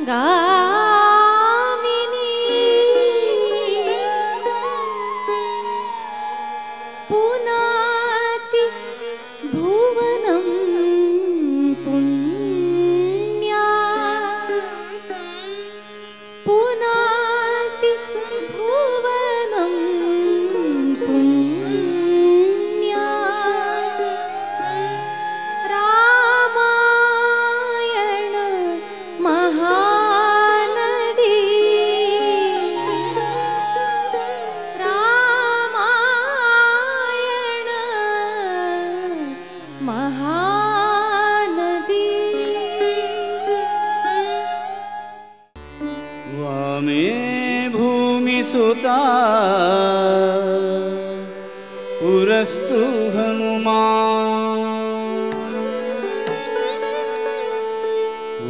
गामिनी पुनाति भुवनं पुण्या पुनाति भुवनं पुण्या रामायण महानदी रामायण महानदी वामे भूमिसुता पुरस्तु हनुमान्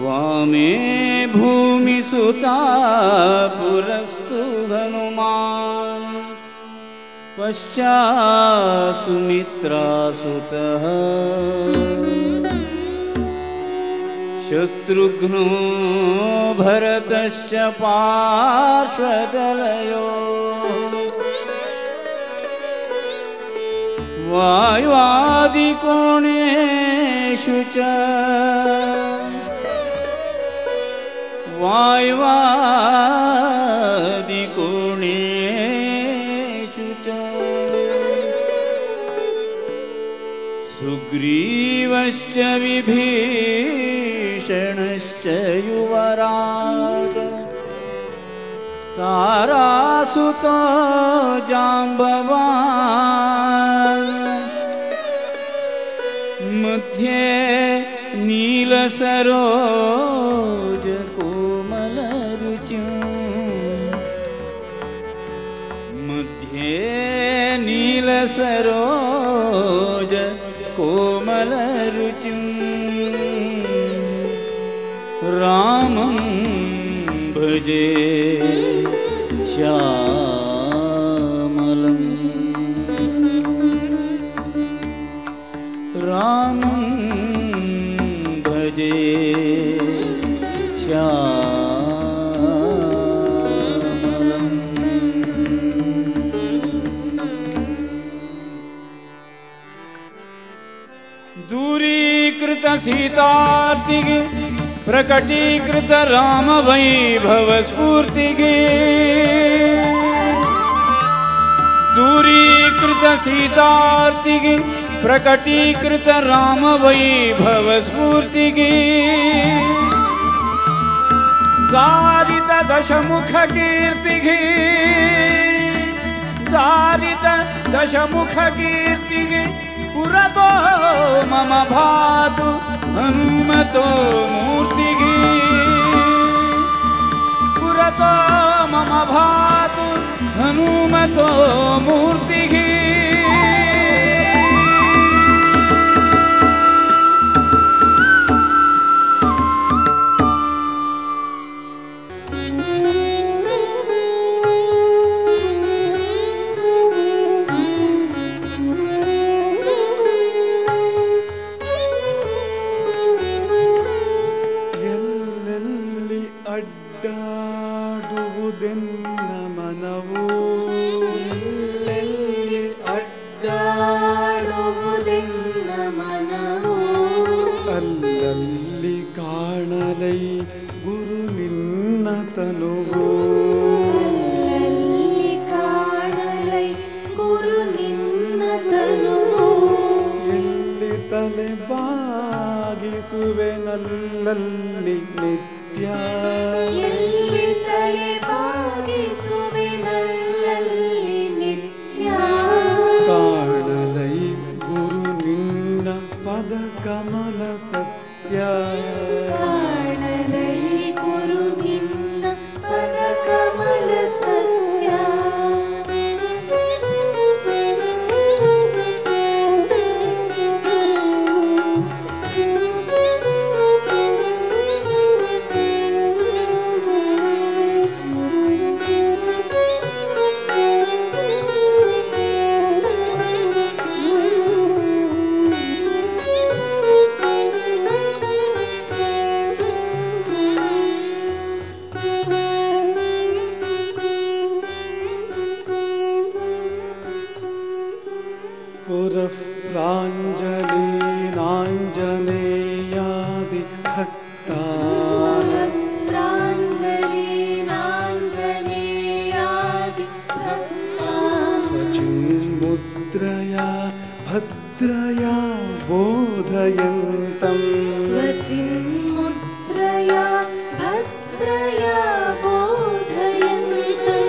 वामे भूमिसुता पुरस्तु हनुमान् पश्चात् सुमित्रासुतः शत्रुघ्नो भरतश्च पार्श्वदलयो वायुवादिकोणेषु च वायुवादिकोणेषु च सुग्रीवश्च विभीषणश्च युवराज तारासुतो जाम्बवान् मध्ये नीलसरोजकोमलरुचिं मध्ये नीलसरोजकोमलरुचिं रामं भजे श्यामलं रामं भजे श्यामलं दूरीकृत सीतार्तिगे प्रकटीकृत राम वैभव स्फूर्तिगे दूरीकृत सीतार्तिगे प्रकटीकृत राम वैभव स्फूर्तिगे दारित दशमुख कीर्तिगे दारित दशमुख कीर्तिगे पुरतो मम भातु हनुमतो मूर्तिगे पुरतो मम भातु हनुमतो मूर्तिगे ನಲ್ಲಲ್ಲಿ ನಿತ್ಯ ಎಲ್ಲಿ ತಲೆ ಬಾಗಿಸುವೆ ನಲ್ಲಲ್ಲಿ ನಿತ್ಯ ಕಾಣಲೈ ಗುರು ನಿನ್ನ ಪದ ಕಮಲ ಸತ್ಯ ಕಾಣಲೈ ಗುರು ನಿನ್ನ ಪದ ಕಮಲ ಸತ್ಯ स्वचिन्मुद्रया भद्रया बोधयन्तं स्वचिन्मुद्रया भद्रया बोधयन्तं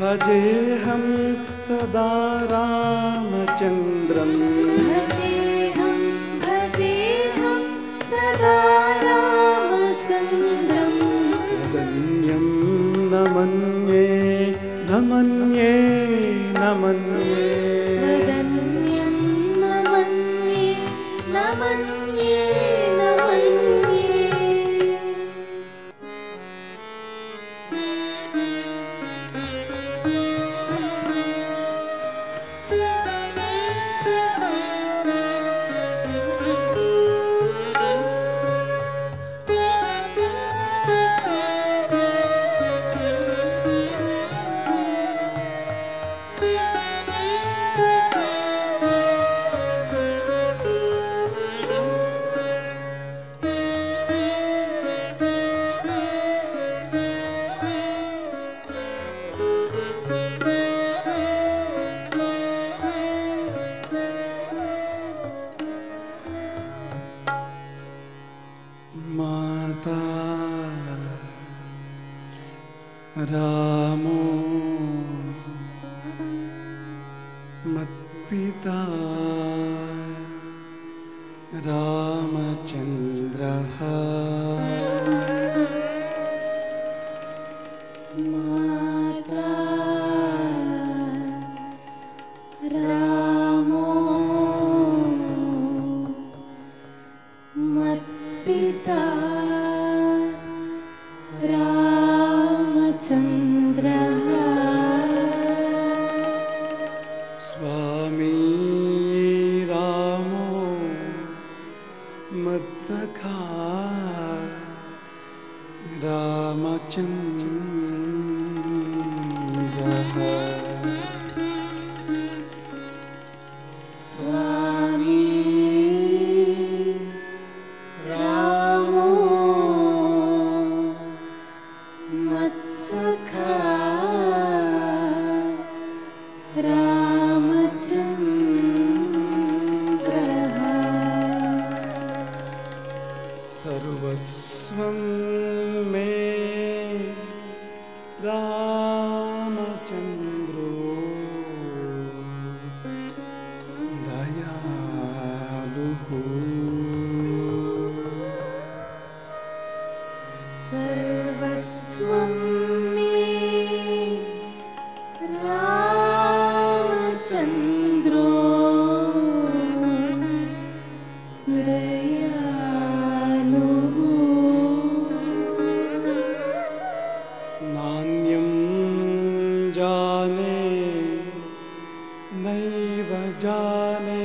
भजेऽहं सदा रामचन्द्रं भजेऽहं सदा रामचन्द्रं तदन्यं न मन्ये न मन्ये न मन्ये तदन्यं न मन्ये न मन्ये न मन्ये माता रामो मत्पिता रामचन्द्रः माता रामो मत्पिता रामचन्द्रः स्वामी रामो मत्सखा रामचन्द्रः स्वामी रामो मत्सखा रामचन्द्रः सर्वस्वं मे रामचन्द्रो दयालुः सर्वस्वं मे रामचन्द्रो दयालुः नान्यं जाने नैव जाने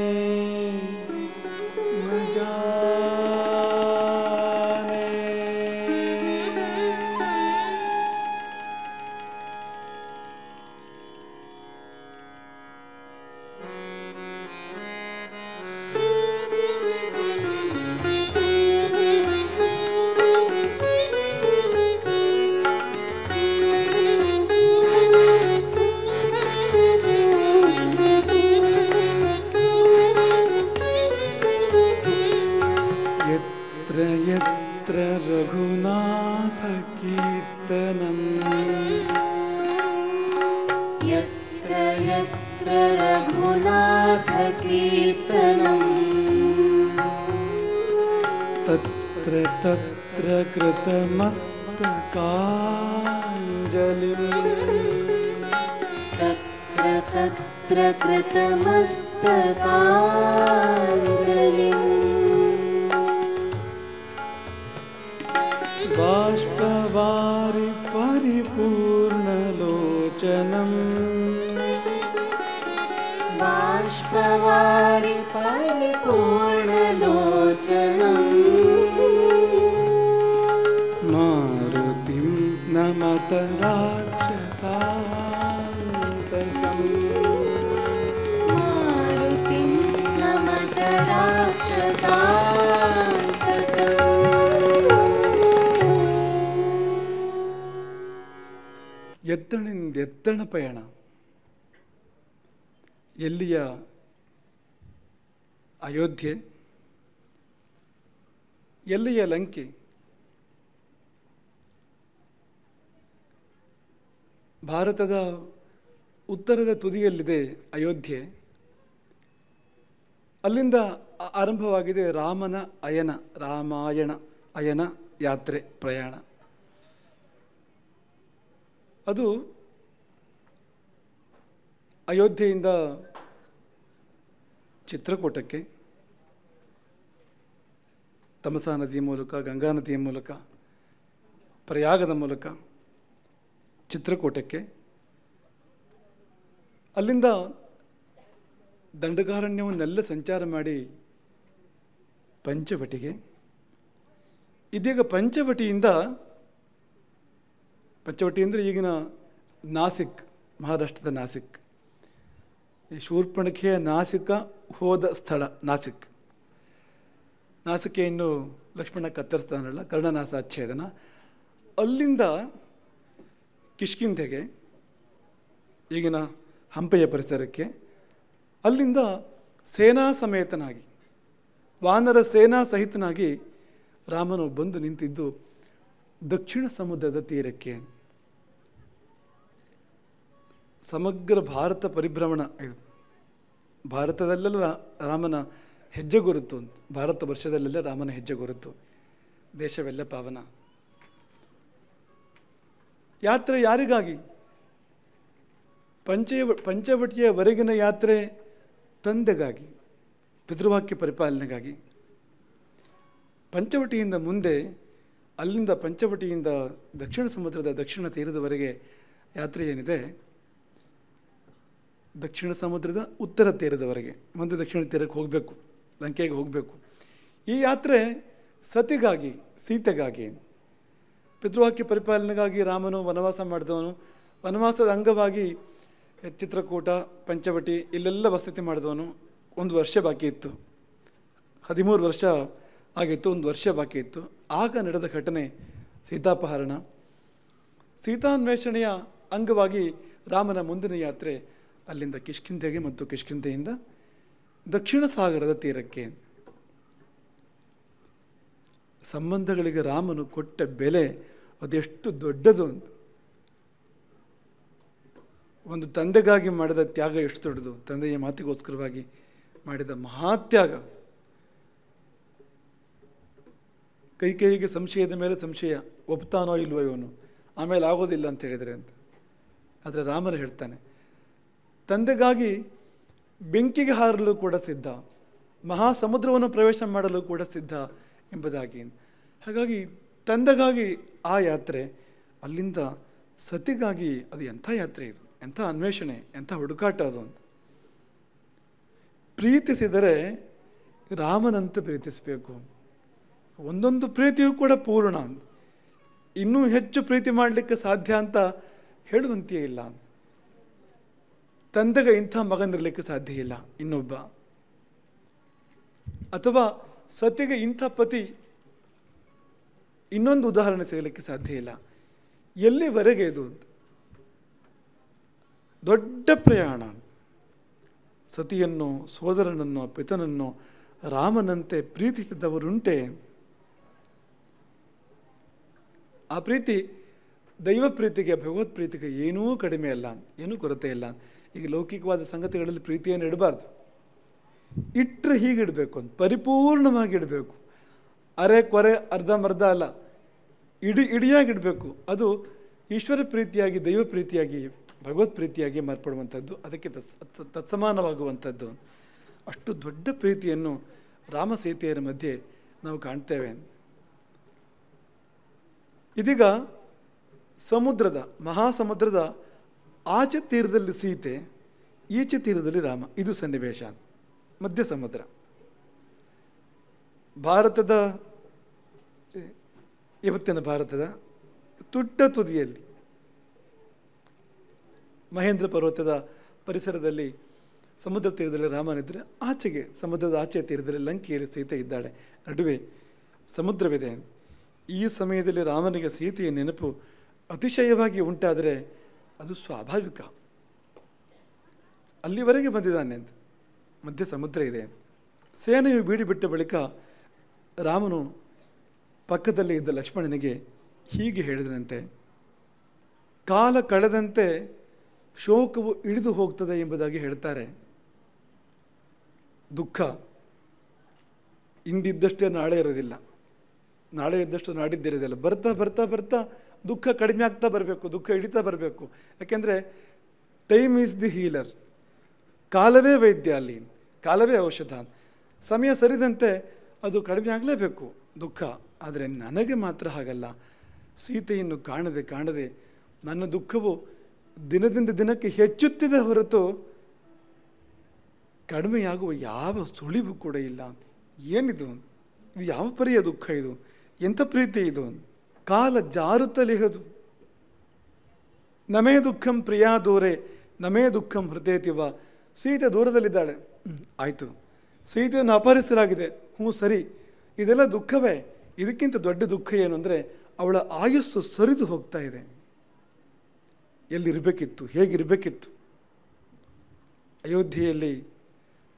न जाने यत्र यत्र रघुनाथकीर्तनम् यत्र यत्र रघुनाथकीर्तनम् तत्र तत्र कृतमस्तकाञ्जलिम् तत्र तत्र कृतमस्तकाञ्जलिम् बाष्पवारि परिपूर्णलोचनम् बाष्पवारि परिपूर्णलोचनम् मारुतिं नमत राक्षसान्तकम् मारुतिं नमत राक्षसान्तकम् ಎತ್ತಣಿಂದ ಎತ್ತಣ ಪಯಣ. ಎಲ್ಲಿಯ ಅಯೋಧ್ಯೆ, ಎಲ್ಲಿಯ ಲಂಕೆ, ಭಾರತದ ಉತ್ತರದ ತುದಿಯಲ್ಲಿದೆ ಅಯೋಧ್ಯೆ. ಅಲ್ಲಿಂದ ಆರಂಭವಾಗಿದೆ ರಾಮನ ಅಯನ, ರಾಮಾಯಣ ಅಯನ ಯಾತ್ರೆ, ಪ್ರಯಾಣ. ಅದು ಅಯೋಧ್ಯೆಯಿಂದ ಚಿತ್ರಕೂಟಕ್ಕೆ, ತಮಸಾ ನದಿಯ ಮೂಲಕ, ಗಂಗಾ ನದಿಯ ಮೂಲಕ, ಪ್ರಯಾಗದ ಮೂಲಕ ಚಿತ್ರಕೂಟಕ್ಕೆ, ಅಲ್ಲಿಂದ ದಂಡಕಾರಣ್ಯವನ್ನೆಲ್ಲ ಸಂಚಾರ ಮಾಡಿ ಪಂಚವಟಿಗೆ. ಇದೀಗ ಪಂಚವಟಿ ಅಂದರೆ ಈಗಿನ ನಾಸಿಕ್, ಮಹಾರಾಷ್ಟ್ರದ ನಾಸಿಕ್. ಈ ಶೂರ್ಪಣಖೆಯ ನಾಸಿಕ ಹೋದ ಸ್ಥಳ ನಾಸಿಕ್. ನಾಸಿಕೆಯನ್ನು ಲಕ್ಷ್ಮಣ ಕತ್ತರಿಸ್ತಾನಲ್ಲ, ಕರ್ಣನಾಸಾಚ್ಛೇದನ. ಅಲ್ಲಿಂದ ಕಿಷ್ಕಿಂಧೆಗೆ, ಈಗಿನ ಹಂಪೆಯ ಪರಿಸರಕ್ಕೆ, ಅಲ್ಲಿಂದ ಸೇನಾ ಸಮೇತನಾಗಿ, ವಾನರ ಸೇನಾ ಸಹಿತನಾಗಿ ರಾಮನು ಬಂದು ನಿಂತಿದ್ದು ದಕ್ಷಿಣ ಸಮುದ್ರದ ತೀರಕ್ಕೆ. ಸಮಗ್ರ ಭಾರತ ಪರಿಭ್ರಮಣ ಇದು. ಭಾರತದಲ್ಲೆಲ್ಲ ರಾಮನ ಹೆಜ್ಜೆ ಗುರುತು, ಭಾರತ ವರ್ಷದಲ್ಲೆಲ್ಲ ರಾಮನ ಹೆಜ್ಜೆ ಗುರುತು, ದೇಶವೆಲ್ಲ ಪಾವನ. ಯಾತ್ರೆ ಯಾರಿಗಾಗಿ? ಪಂಚವಟಿಯವರೆಗಿನ ಯಾತ್ರೆ ತಂದೆಗಾಗಿ, ಪಿತೃವಾಕ್ಯ ಪರಿಪಾಲನೆಗಾಗಿ. ಪಂಚವಟಿಯಿಂದ ಮುಂದೆ, ಅಲ್ಲಿಂದ ಪಂಚವಟಿಯಿಂದ ದಕ್ಷಿಣ ಸಮುದ್ರದ ದಕ್ಷಿಣ ತೀರದವರೆಗೆ ಯಾತ್ರೆ ಏನಿದೆ, ದಕ್ಷಿಣ ಸಮುದ್ರದ ಉತ್ತರ ತೀರದವರೆಗೆ, ಮುಂದೆ ದಕ್ಷಿಣ ತೀರಕ್ಕೆ ಹೋಗಬೇಕು, ಲಂಕೆಗೆ ಹೋಗಬೇಕು. ಈ ಯಾತ್ರೆ ಸತಿಗಾಗಿ, ಸೀತೆಗಾಗಿ, ಪಿತೃವಾಕ್ಯ ಪರಿಪಾಲನೆಗಾಗಿ ರಾಮನು ವನವಾಸ ಮಾಡಿದವನು. ವನವಾಸದ ಅಂಗವಾಗಿ ಚಿತ್ರಕೂಟ, ಪಂಚವಟಿ ಇಲ್ಲೆಲ್ಲ ವಸತಿ ಮಾಡಿದವನು. 1 ವರ್ಷ ಬಾಕಿ ಇತ್ತು, 13 ವರ್ಷ ಆಗಿತ್ತು, 1 ವರ್ಷ ಬಾಕಿ ಇತ್ತು. ಆಗ ನಡೆದ ಘಟನೆ ಸೀತಾಪಹರಣ. ಸೀತಾನ್ವೇಷಣೆಯ ಅಂಗವಾಗಿ ರಾಮನ ಮುಂದಿನ ಯಾತ್ರೆ ಅಲ್ಲಿಂದ ಕಿಷ್ಕಿಂಧೆಗೆ ಮತ್ತು ಕಿಷ್ಕಿಂಧೆಯಿಂದ ದಕ್ಷಿಣ ಸಾಗರದ ತೀರಕ್ಕೆ. ಸಂಬಂಧಗಳಿಗೆ ರಾಮನು ಕೊಟ್ಟ ಬೆಲೆ ಅದೆಷ್ಟು ದೊಡ್ಡದು ಅಂತ. ಒಂದು ತಂದೆಗಾಗಿ ಮಾಡಿದ ತ್ಯಾಗ ಎಷ್ಟು ದೊಡ್ಡದು, ತಂದೆಯ ಮಾತಿಗೋಸ್ಕರವಾಗಿ ಮಾಡಿದ ಮಹಾತ್ಯಾಗ. ಕೈಕೇಯಿಗೆ ಸಂಶಯದ ಮೇಲೆ ಸಂಶಯ, ಒಪ್ತಾನೋ ಇಲ್ವೋ ಇವನು, ಆಮೇಲೆ ಆಗೋದಿಲ್ಲ ಅಂತ ಹೇಳಿದರೆ ಅಂತ. ಆದರೆ ರಾಮನು ಹೇಳ್ತಾನೆ, ತಂದೆಗಾಗಿ ಬೆಂಕಿಗೆ ಹಾರಲು ಕೂಡ ಸಿದ್ಧ, ಮಹಾಸಮುದ್ರವನ್ನು ಪ್ರವೇಶ ಮಾಡಲು ಕೂಡ ಸಿದ್ಧ ಎಂಬುದಾಗಿ. ಹಾಗಾಗಿ ತಂದೆಗಾಗಿ ಆ ಯಾತ್ರೆ, ಅಲ್ಲಿಂದ ಸತಿಗಾಗಿ ಅದು ಎಂಥ ಯಾತ್ರೆ ಇದು, ಎಂಥ ಅನ್ವೇಷಣೆ, ಎಂಥ ಹುಡುಕಾಟ ಅದು ಅಂತ. ಪ್ರೀತಿಸಿದರೆ ರಾಮನಂತೆ ಪ್ರೀತಿಸಬೇಕು. ಒಂದೊಂದು ಪ್ರೀತಿಯೂ ಕೂಡ ಪೂರ್ಣ, ಇನ್ನೂ ಹೆಚ್ಚು ಪ್ರೀತಿ ಮಾಡಲಿಕ್ಕೆ ಸಾಧ್ಯ ಅಂತ ಹೇಳುವಂತೆಯೇ ಇಲ್ಲ. ತಂದೆಗೆ ಇಂಥ ಮಗನಿರಲಿಕ್ಕೆ ಸಾಧ್ಯ ಇಲ್ಲ ಇನ್ನೊಬ್ಬ, ಅಥವಾ ಸತಿಗೆ ಇಂಥ ಪತಿ ಇನ್ನೊಂದು ಉದಾಹರಣೆ ಸಿಗಲಿಕ್ಕೆ ಸಾಧ್ಯ ಇಲ್ಲ. ಎಲ್ಲಿವರೆಗೆ ಇದು ದೊಡ್ಡ ಪ್ರಯಾಣ. ಸತಿಯನ್ನು, ಸೋದರನನ್ನು, ಪಿತನನ್ನು ರಾಮನಂತೆ ಪ್ರೀತಿಸಿದವರುಂಟೆ. ಆ ಪ್ರೀತಿ ದೈವ ಪ್ರೀತಿಗೆ, ಭಗವತ್ ಪ್ರೀತಿಗೆ ಏನೂ ಕಡಿಮೆ ಅಲ್ಲ, ಏನೂ ಕೊರತೆ ಇಲ್ಲ. ಈಗ ಲೌಕಿಕವಾದ ಸಂಗತಿಗಳಲ್ಲಿ ಪ್ರೀತಿಯನ್ನು ಇಡಬಾರ್ದು. ಇಟ್ಟರೆ ಹೀಗಿಡಬೇಕು ಅಂತ, ಪರಿಪೂರ್ಣವಾಗಿ ಇಡಬೇಕು. ಅರೆ ಕೊರೆ ಅರ್ಧಂಬರ್ಧ ಅಲ್ಲ, ಇಡಿಯಾಗಿಡಬೇಕು. ಅದು ಈಶ್ವರ ಪ್ರೀತಿಯಾಗಿ, ದೈವ ಪ್ರೀತಿಯಾಗಿ, ಭಗವತ್ ಪ್ರೀತಿಯಾಗಿ ಮಾರ್ಪಡುವಂಥದ್ದು, ಅದಕ್ಕೆ ತತ್ಸಮಾನವಾಗುವಂಥದ್ದು. ಅಷ್ಟು ದೊಡ್ಡ ಪ್ರೀತಿಯನ್ನು ರಾಮ ಸೀತೆಯರ ಮಧ್ಯೆ ನಾವು ಕಾಣ್ತೇವೆ. ಇದೀಗ ಸಮುದ್ರದ, ಮಹಾಸಮುದ್ರದ ಆಚೆ ತೀರದಲ್ಲಿ ಸೀತೆ, ಈಚೆ ತೀರದಲ್ಲಿ ರಾಮ, ಇದು ಸನ್ನಿವೇಶ. ಮಧ್ಯ ಸಮುದ್ರ, ಭಾರತದ, ಇವತ್ತಿನ ಭಾರತದ ತುಟ್ಟ ತುದಿಯಲ್ಲಿ, ಮಹೇಂದ್ರ ಪರ್ವತದ ಪರಿಸರದಲ್ಲಿ, ಸಮುದ್ರ ತೀರದಲ್ಲಿ ರಾಮನಿದ್ದರೆ, ಆಚೆಗೆ ಸಮುದ್ರದ ಆಚೆಯ ತೀರದಲ್ಲಿ ಲಂಕೆಯಲ್ಲಿ ಸೀತೆ ಇದ್ದಾಳೆ. ನಡುವೆ ಸಮುದ್ರವಿದೆ. ಈ ಸಮಯದಲ್ಲಿ ರಾಮನಿಗೆ ಸೀತೆಯ ನೆನಪು ಅತಿಶಯವಾಗಿ ಉಂಟಾದರೆ ಅದು ಸ್ವಾಭಾವಿಕ. ಅಲ್ಲಿವರೆಗೆ ಬಂದಿದ್ದಾನೆ ಅಂತ. ಮಧ್ಯೆ ಸಮುದ್ರ ಇದೆ. ಸೇನೆಯು ಬೀಡಿ ಬಿಟ್ಟ ಬಳಿಕ ರಾಮನು ಪಕ್ಕದಲ್ಲಿ ಇದ್ದ ಲಕ್ಷ್ಮಣನಿಗೆ ಹೀಗೆ ಹೇಳಿದನಂತೆ, ಕಾಲ ಕಳೆದಂತೆ ಶೋಕವು ಇಳಿದು ಹೋಗ್ತದೆ ಎಂಬುದಾಗಿ ಹೇಳ್ತಾರೆ. ದುಃಖ ಇಂದಿದ್ದಷ್ಟೇ ನಾಳೆ ಇರೋದಿಲ್ಲ, ನಾಳೆ ಇದ್ದಷ್ಟು ನಾಡಿದ್ದಿರೋದಿಲ್ಲ. ಬರ್ತಾ ಬರ್ತಾ ಬರ್ತಾ ದುಃಖ ಕಡಿಮೆ ಆಗ್ತಾ ಬರಬೇಕು, ದುಃಖ ಇಳಿತಾ ಬರಬೇಕು. ಯಾಕೆಂದರೆ ಟೈಮ್ ಈಸ್ ದಿ ಹೀಲರ್. ಕಾಲವೇ ವೈದ್ಯ, ಅಲ್ಲಿ ಕಾಲವೇ ಔಷಧ. ಸಮಯ ಸರಿದಂತೆ ಅದು ಕಡಿಮೆ ಆಗಲೇಬೇಕು ದುಃಖ. ಆದರೆ ನನಗೆ ಮಾತ್ರ ಹಾಗಲ್ಲ. ಸೀತೆಯನ್ನು ಕಾಣದೆ ಕಾಣದೆ ನನ್ನ ದುಃಖವು ದಿನದಿಂದ ದಿನಕ್ಕೆ ಹೆಚ್ಚುತ್ತಿದೆ ಹೊರತು ಕಡಿಮೆಯಾಗುವ ಯಾವ ಸುಳಿವು ಕೂಡ ಇಲ್ಲ. ಏನಿದು? ಇದು ಯಾವ ಪರಿಯ ದುಃಖ ಇದು? ಎಂಥ ಪ್ರೀತಿ ಇದು? ಕಾಲ ಜಾರುತ್ತಲಿಹದು. ನಮೇ ದುಃಖಂ ಪ್ರಿಯಾ ದೂರೆ ನಮೇ ದುಃಖಂ ಹೃದಯತಿವ. ಸೀತೆ ದೂರದಲ್ಲಿದ್ದಾಳೆ, ಆಯಿತು. ಸೀತೆಯನ್ನು ಅಪಹರಿಸಲಾಗಿದೆ, ಸರಿ, ಇದೆಲ್ಲ ದುಃಖವೇ. ಇದಕ್ಕಿಂತ ದೊಡ್ಡ ದುಃಖ ಏನು ಅಂದರೆ ಅವಳ ಆಯಸ್ಸು ಸರಿದು ಹೋಗ್ತಾ ಇದೆ. ಎಲ್ಲಿರಬೇಕಿತ್ತು, ಹೇಗಿರಬೇಕಿತ್ತು? ಅಯೋಧ್ಯೆಯಲ್ಲಿ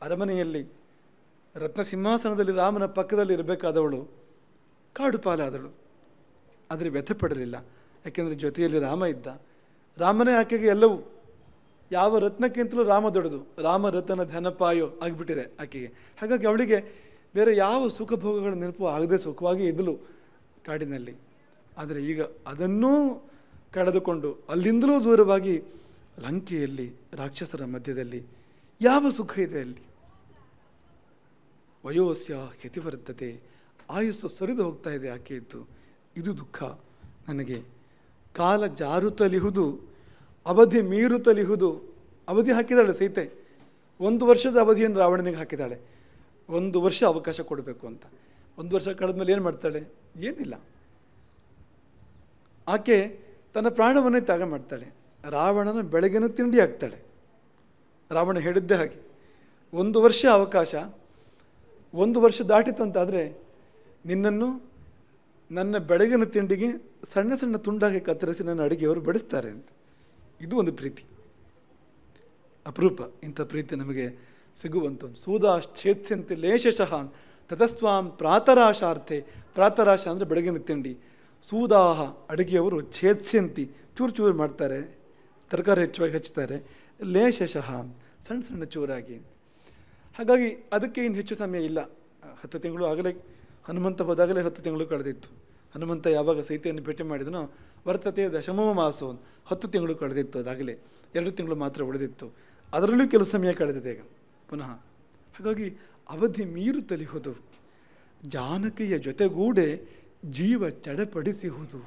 ಅರಮನೆಯಲ್ಲಿ ರತ್ನ ಸಿಂಹಾಸನದಲ್ಲಿ ರಾಮನ ಪಕ್ಕದಲ್ಲಿ ಇರಬೇಕಾದವಳು ಕಾಡು ಪಾಲಾದಳು. ಆದರೆ ವ್ಯಥೆ ಪಡಲಿಲ್ಲ. ಯಾಕೆಂದರೆ ಜೊತೆಯಲ್ಲಿ ರಾಮ ಇದ್ದ. ರಾಮನೇ ಆಕೆಗೆ ಎಲ್ಲವೂ. ಯಾವ ರತ್ನಕ್ಕಿಂತಲೂ ರಾಮ ದೊಡ್ಡದು. ರಾಮ ರತನ ಧನಪಾಯೋ ಆಗಿಬಿಟ್ಟಿದೆ ಆಕೆಗೆ. ಹಾಗಾಗಿ ಅವಳಿಗೆ ಬೇರೆ ಯಾವ ಸುಖ ಭೋಗಗಳ ನೆನಪು ಆಗದೆ ಸುಖವಾಗಿ ಇದ್ದಳು ಕಾಡಿನಲ್ಲಿ. ಆದರೆ ಈಗ ಅದನ್ನೂ ಕಳೆದುಕೊಂಡು ಅಲ್ಲಿಂದಲೂ ದೂರವಾಗಿ ಲಂಕೆಯಲ್ಲಿ ರಾಕ್ಷಸರ ಮಧ್ಯದಲ್ಲಿ ಯಾವ ಸುಖ ಇದೆ ಅಲ್ಲಿ? ವಯೋಸ್ಯ ಯತಿವರ್ಧತೆ, ಆಯುಸ್ಸು ಸರಿದು ಹೋಗ್ತಾ ಇದೆ ಆಕೆಯಿದ್ದು. ಇದು ದುಃಖ ನನಗೆ. ಕಾಲ ಜಾರುತ್ತಲಿಹುದು, ಅವಧಿ ಮೀರುತ್ತಲಿಹುದು. ಅವಧಿ ಹಾಕಿದಾಳೆ ಸೀತೆ. 1 ವರ್ಷದ ಅವಧಿಯನ್ನು ರಾವಣನಿಗೆ ಹಾಕಿದ್ದಾಳೆ. 1 ವರ್ಷ ಅವಕಾಶ ಕೊಡಬೇಕು ಅಂತ. 1 ವರ್ಷ ಕಳೆದ್ಮೇಲೆ ಏನು ಮಾಡ್ತಾಳೆ? ಏನಿಲ್ಲ. ಆಕೆ ತನ್ನ ಪ್ರಾಣವನ್ನೇ ತ್ಯಾಗ ಮಾಡ್ತಾಳೆ. ರಾವಣನ ಬೆಳಗಿನ ತಿಂಡಿ ಆಗ್ತಾಳೆ. ರಾವಣ ಹೇಳಿದ್ದೇ ಹಾಗೆ. 1 ವರ್ಷ ಅವಕಾಶ. 1 ವರ್ಷ ದಾಟಿತು ಅಂತಾದರೆ ನಿನ್ನನ್ನು ನನ್ನ ಬೆಳಗಿನ ತಿಂಡಿಗೆ ಸಣ್ಣ ಸಣ್ಣ ತುಂಡಾಗಿ ಕತ್ತರಿಸಿ ನನ್ನ ಅಡುಗೆಯವರು ಬಡಿಸ್ತಾರೆ ಅಂತ. ಇದು ಒಂದು ಪ್ರೀತಿ, ಅಪರೂಪ. ಇಂಥ ಪ್ರೀತಿ ನಮಗೆ ಸಿಗುವಂಥ ಸೂದಾಶ್ಚೇತ್ಸ್ಯಂತೆ ಲೇಶಶಃ ತತಸ್ವಾಂ ಪ್ರಾತರಾಶಾರ್ಥೆ. ಪ್ರಾತರಾಶ ಅಂದರೆ ಬೆಳಗಿನ ತಿಂಡಿ. ಸೂದಾಹ ಅಡುಗೆಯವರು ಛೇತ್ಸ್ಯಂತಿ ಚೂರು ಚೂರು ಮಾಡ್ತಾರೆ, ತರಕಾರಿ ಹೆಚ್ಚುವಾಗಿ ಹಚ್ಚುತ್ತಾರೆ. ಲೇಶಶಃ ಸಣ್ಣ ಸಣ್ಣ ಚೂರಾಗಿ. ಹಾಗಾಗಿ ಅದಕ್ಕೆ ಇನ್ನು ಹೆಚ್ಚು ಸಮಯ ಇಲ್ಲ. 10 ತಿಂಗಳು ಆಗಲೇ ಹನುಮಂತ ಹೋದಾಗಲೇ 10 ತಿಂಗಳು ಕಳೆದಿತ್ತು. ಹನುಮಂತ ಯಾವಾಗ ಸೀತೆಯನ್ನು ಭೇಟಿ ಮಾಡಿದನೋ ವರ್ತತೆ ದಶಮೋ ಮಾಸೋ, 10 ತಿಂಗಳು ಕಳೆದಿತ್ತು. ಅದಾಗಲೇ 2 ತಿಂಗಳು ಮಾತ್ರ ಉಳಿದಿತ್ತು. ಅದರಲ್ಲೂ ಕೆಲವು ಸಮಯ ಕಳೆದಿದೆ ಈಗ ಪುನಃ. ಹಾಗಾಗಿ ಅವಧಿ ಮೀರುತ್ತಲಿಹುದು. ಜಾನಕಿಯ ಜೊತೆಗೂಡೆ ಜೀವ ಚಡಪಡಿಸಿಹುದು.